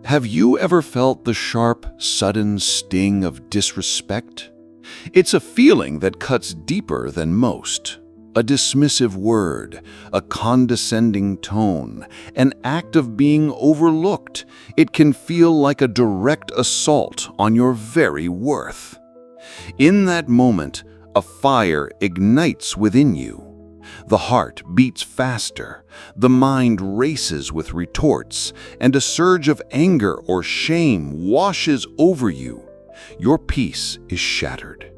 Have you ever felt the sharp, sudden sting of disrespect? It's a feeling that cuts deeper than most. A dismissive word, a condescending tone, an act of being overlooked. It can feel like a direct assault on your very worth. In that moment, a fire ignites within you. The heart beats faster, the mind races with retorts, and a surge of anger or shame washes over you. Your peace is shattered.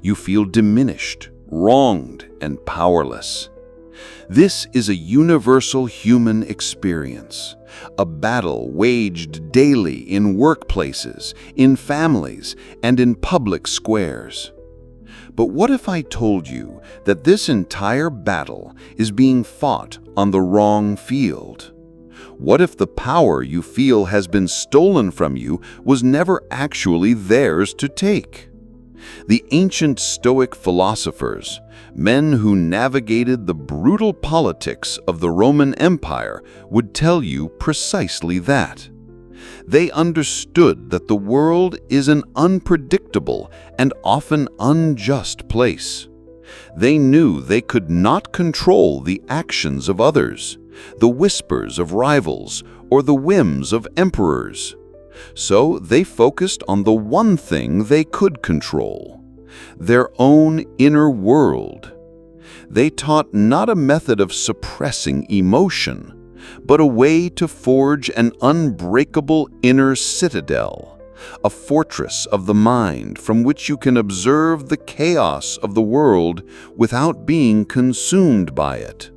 You feel diminished, wronged, and powerless. This is a universal human experience, a battle waged daily in workplaces, in families, and in public squares. But what if I told you that this entire battle is being fought on the wrong field? What if the power you feel has been stolen from you was never actually theirs to take? The ancient Stoic philosophers, men who navigated the brutal politics of the Roman Empire, would tell you precisely that. They understood that the world is an unpredictable and often unjust place. They knew they could not control the actions of others, the whispers of rivals, or the whims of emperors. So they focused on the one thing they could control: their own inner world. They taught not a method of suppressing emotion, but a way to forge an unbreakable inner citadel, a fortress of the mind from which you can observe the chaos of the world without being consumed by it.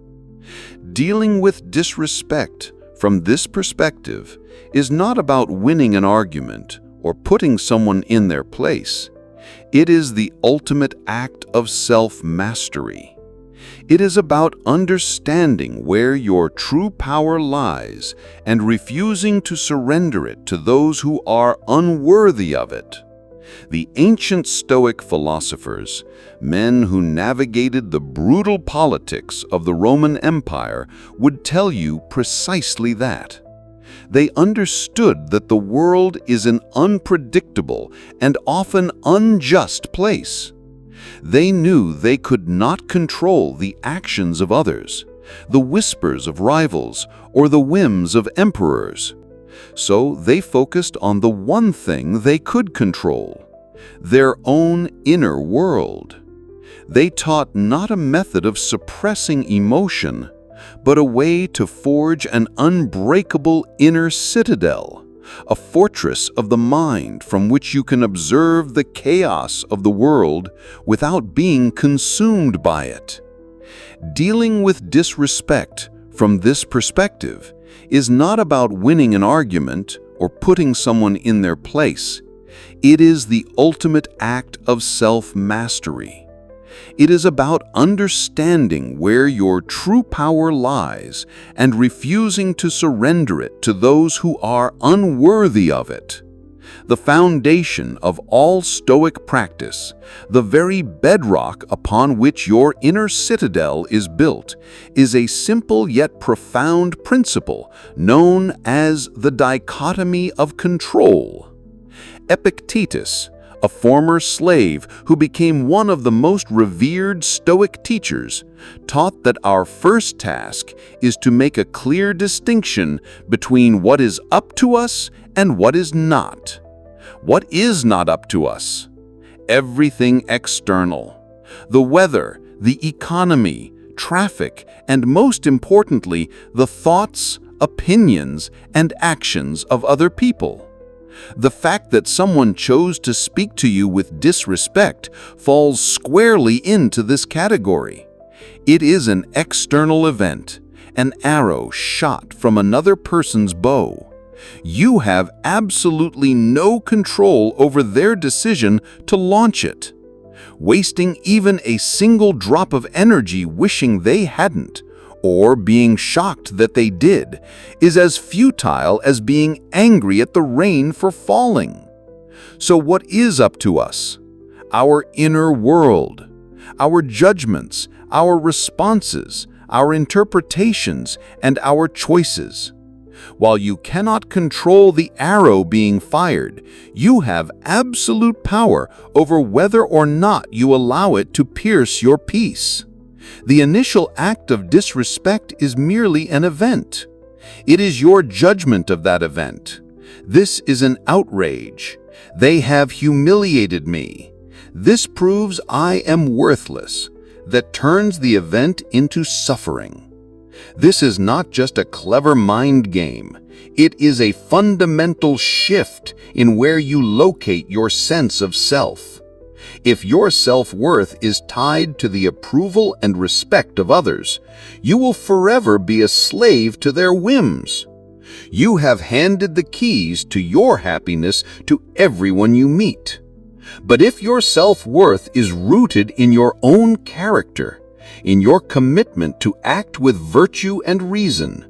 Dealing with disrespect from this perspective is not about winning an argument or putting someone in their place. It is the ultimate act of self-mastery. It is about understanding where your true power lies and refusing to surrender it to those who are unworthy of it. The ancient Stoic philosophers, men who navigated the brutal politics of the Roman Empire, would tell you precisely that. They understood that the world is an unpredictable and often unjust place. They knew they could not control the actions of others, the whispers of rivals, or the whims of emperors. So they focused on the one thing they could control: their own inner world. They taught not a method of suppressing emotion, but a way to forge an unbreakable inner citadel, a fortress of the mind from which you can observe the chaos of the world without being consumed by it. Dealing with disrespect from this perspective is not about winning an argument or putting someone in their place. It is the ultimate act of self-mastery. It is about understanding where your true power lies and refusing to surrender it to those who are unworthy of it. The foundation of all Stoic practice, the very bedrock upon which your inner citadel is built, is a simple yet profound principle known as the dichotomy of control. Epictetus, a former slave who became one of the most revered Stoic teachers, taught that our first task is to make a clear distinction between what is up to us and what is not. What is not up to us? Everything external. The weather, the economy, traffic, and most importantly, the thoughts, opinions, and actions of other people. The fact that someone chose to speak to you with disrespect falls squarely into this category. It is an external event, an arrow shot from another person's bow. You have absolutely no control over their decision to launch it. Wasting even a single drop of energy wishing they hadn't, or being shocked that they did, is as futile as being angry at the rain for falling. So what is up to us? Our inner world, our judgments, our responses, our interpretations, and our choices. While you cannot control the arrow being fired, you have absolute power over whether or not you allow it to pierce your peace. The initial act of disrespect is merely an event. It is your judgment of that event. This is an outrage. They have humiliated me. This proves I am worthless. That turns the event into suffering. This is not just a clever mind game. It is a fundamental shift in where you locate your sense of self. If your self-worth is tied to the approval and respect of others, you will forever be a slave to their whims. You have handed the keys to your happiness to everyone you meet. But if your self-worth is rooted in your own character, in your commitment to act with virtue and reason,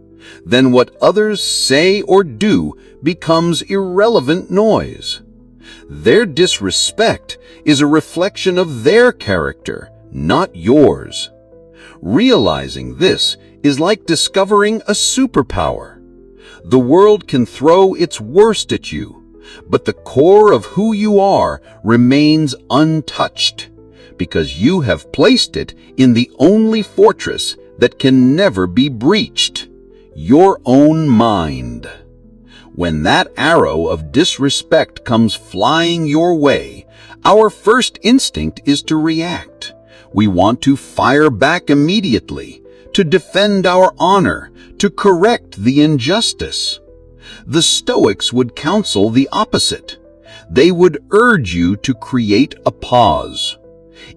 then what others say or do becomes irrelevant noise. Their disrespect is a reflection of their character, not yours. Realizing this is like discovering a superpower. The world can throw its worst at you, but the core of who you are remains untouched, because you have placed it in the only fortress that can never be breached, your own mind. When that arrow of disrespect comes flying your way, our first instinct is to react. We want to fire back immediately, to defend our honor, to correct the injustice. The Stoics would counsel the opposite. They would urge you to create a pause.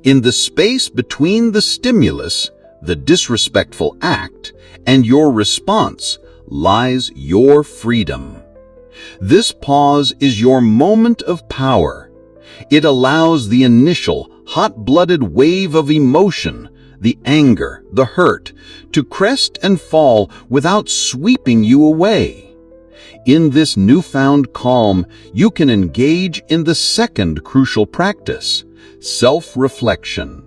In the space between the stimulus, the disrespectful act, and your response lies your freedom. This pause is your moment of power. It allows the initial, hot-blooded wave of emotion, the anger, the hurt, to crest and fall without sweeping you away. In this newfound calm, you can engage in the second crucial practice, self-reflection.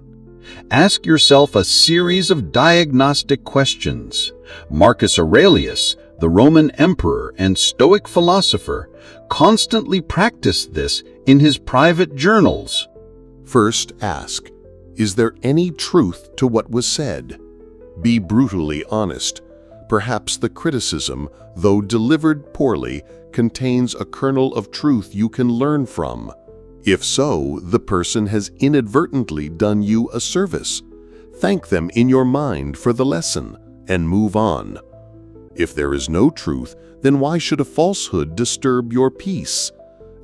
Ask yourself a series of diagnostic questions. Marcus Aurelius, the Roman emperor and Stoic philosopher, constantly practiced this in his private journals. First, ask, is there any truth to what was said? Be brutally honest. Perhaps the criticism, though delivered poorly, contains a kernel of truth you can learn from. If so, the person has inadvertently done you a service. Thank them in your mind for the lesson and move on. If there is no truth, then why should a falsehood disturb your peace?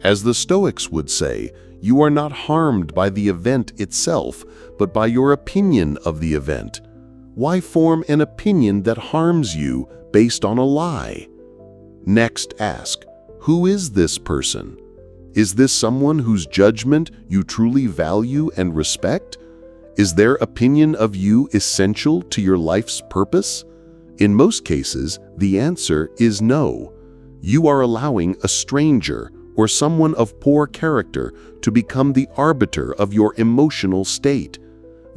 As the Stoics would say, you are not harmed by the event itself, but by your opinion of the event. Why form an opinion that harms you based on a lie? Next, ask, who is this person? Is this someone whose judgment you truly value and respect? Is their opinion of you essential to your life's purpose? In most cases, the answer is no. You are allowing a stranger or someone of poor character to become the arbiter of your emotional state.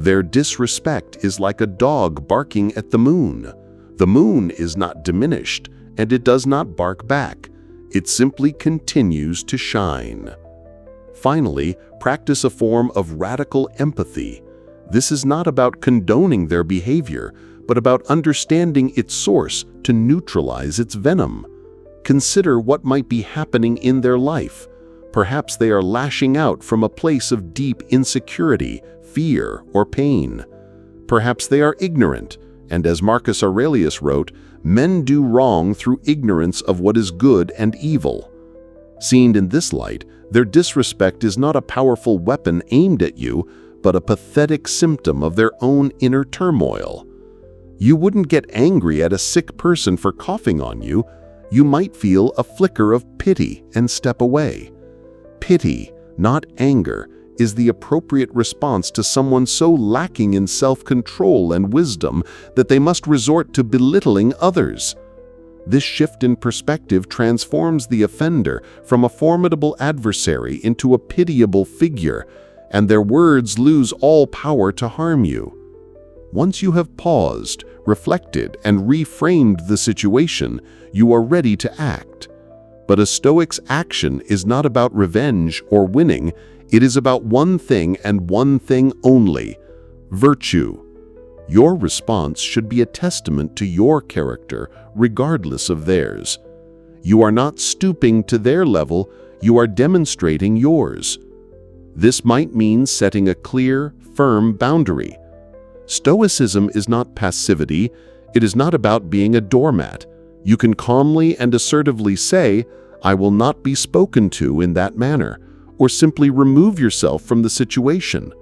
Their disrespect is like a dog barking at the moon. The moon is not diminished, and it does not bark back. It simply continues to shine. Finally, practice a form of radical empathy. This is not about condoning their behavior, but about understanding its source to neutralize its venom. Consider what might be happening in their life. Perhaps they are lashing out from a place of deep insecurity, fear, or pain. Perhaps they are ignorant, and as Marcus Aurelius wrote, men do wrong through ignorance of what is good and evil. Seen in this light, their disrespect is not a powerful weapon aimed at you, but a pathetic symptom of their own inner turmoil. You wouldn't get angry at a sick person for coughing on you. You might feel a flicker of pity and step away. Pity, not anger, is the appropriate response to someone so lacking in self-control and wisdom that they must resort to belittling others. This shift in perspective transforms the offender from a formidable adversary into a pitiable figure, and their words lose all power to harm you. Once you have paused, reflected, and reframed the situation, you are ready to act. But a Stoic's action is not about revenge or winning. It is about one thing and one thing only: virtue. Your response should be a testament to your character, regardless of theirs. You are not stooping to their level, you are demonstrating yours. This might mean setting a clear, firm boundary. Stoicism is not passivity. It is not about being a doormat. You can calmly and assertively say, "I will not be spoken to in that manner," or simply remove yourself from the situation.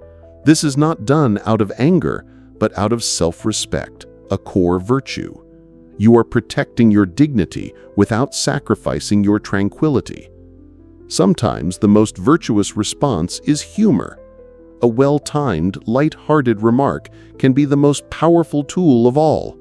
This is not done out of anger, but out of self-respect, a core virtue. You are protecting your dignity without sacrificing your tranquility. Sometimes the most virtuous response is humor. A well-timed, light-hearted remark can be the most powerful tool of all.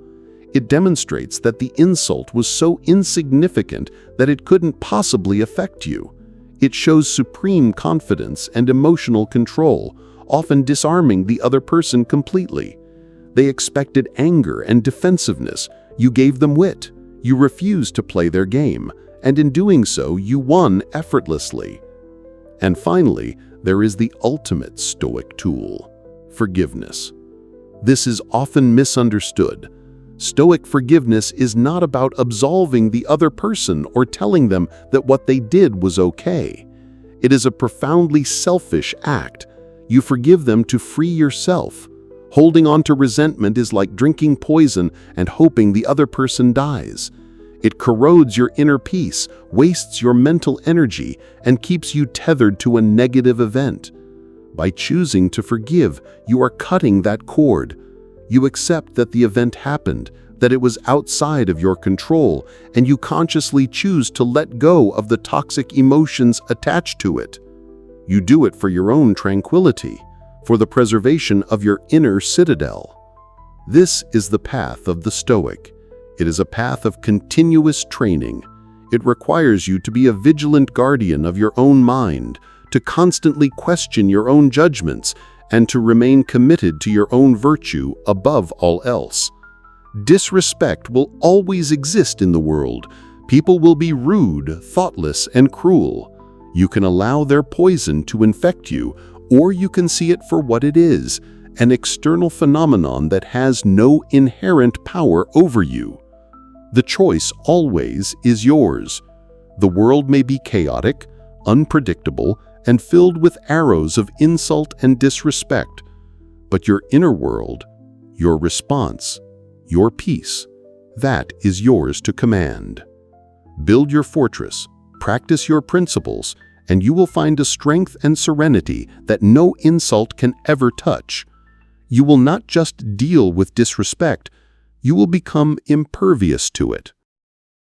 It demonstrates that the insult was so insignificant that it couldn't possibly affect you. It shows supreme confidence and emotional control, often disarming the other person completely. They expected anger and defensiveness. You gave them wit. You refused to play their game, and in doing so, you won effortlessly. And finally, there is the ultimate Stoic tool: forgiveness. This is often misunderstood. Stoic forgiveness is not about absolving the other person or telling them that what they did was okay. It is a profoundly selfish act. You forgive them to free yourself. Holding on to resentment is like drinking poison and hoping the other person dies. It corrodes your inner peace, wastes your mental energy, and keeps you tethered to a negative event. By choosing to forgive, you are cutting that cord. You accept that the event happened, that it was outside of your control, and you consciously choose to let go of the toxic emotions attached to it. You do it for your own tranquility, for the preservation of your inner citadel. This is the path of the Stoic. It is a path of continuous training. It requires you to be a vigilant guardian of your own mind, to constantly question your own judgments, and to remain committed to your own virtue above all else. Disrespect will always exist in the world. People will be rude, thoughtless, and cruel. You can allow their poison to infect you, or you can see it for what it is, an external phenomenon that has no inherent power over you. The choice always is yours. The world may be chaotic, unpredictable, and filled with arrows of insult and disrespect, but your inner world, your response, your peace, that is yours to command. Build your fortress, practice your principles, and you will find a strength and serenity that no insult can ever touch. You will not just deal with disrespect, you will become impervious to it.